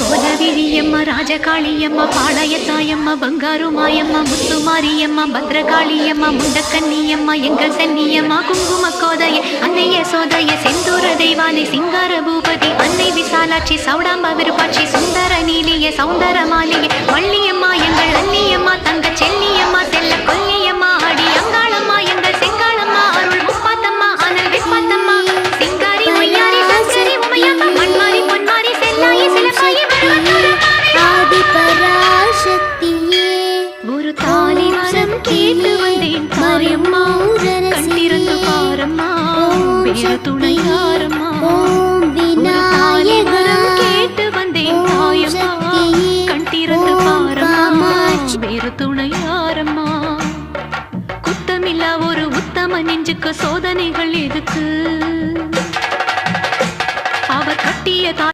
கோலவிழியம்மா, ராஜகாளியம்மா, பாளையத்தாயம்மா, பங்காரு மாயம்மா, முத்துமாரியம்மா, பத்ரகாளியம்மா, முண்டக்கன்னியம்மா, எங்கள் சென்னியம்மா, குங்கும கோதைய அன்னை யசோதைய, செந்தூர தெய்வானை, சிங்கார பூபதி அன்னை, விசாலாட்சி, சௌடாம்ப விருப்பாட்சி, சுந்தர நீலிய, சௌந்தர மாளிகை, வள்ளியம்மா எங்கள் அன்னியம்மா, தங்க செல்லியம்மா, செல்ல கொல்லியம்மா, அடி அங்காளம்மா எங்கள் செங்காளம்மா, அருள் முப்பாத்தம்மா, அனல் விப்பாத்தம்மா, சிங்காரி ஒய்யாரி சங்கரி உமையம்மா, மண்மாரி பொன்மாரி செல்லாயி சிலப்பாயி ஆதிபராசக்தியே, ஒரு தாலி வரம் கேட்டு வந்தேன் தாயம்மா, கண்டிருந்து பாரம்மா, வேறு துணையாரம்மா. ஓம் விநாயகர் கேட்டு வந்தேன் தாயம்மா, கண்டிருந்து பாரம்மா, வேறு துணையாரம்மா. குத்தமில்லா ஒரு உத்தம நெஞ்சுக்கு சோதனைகள் எதுக்கு?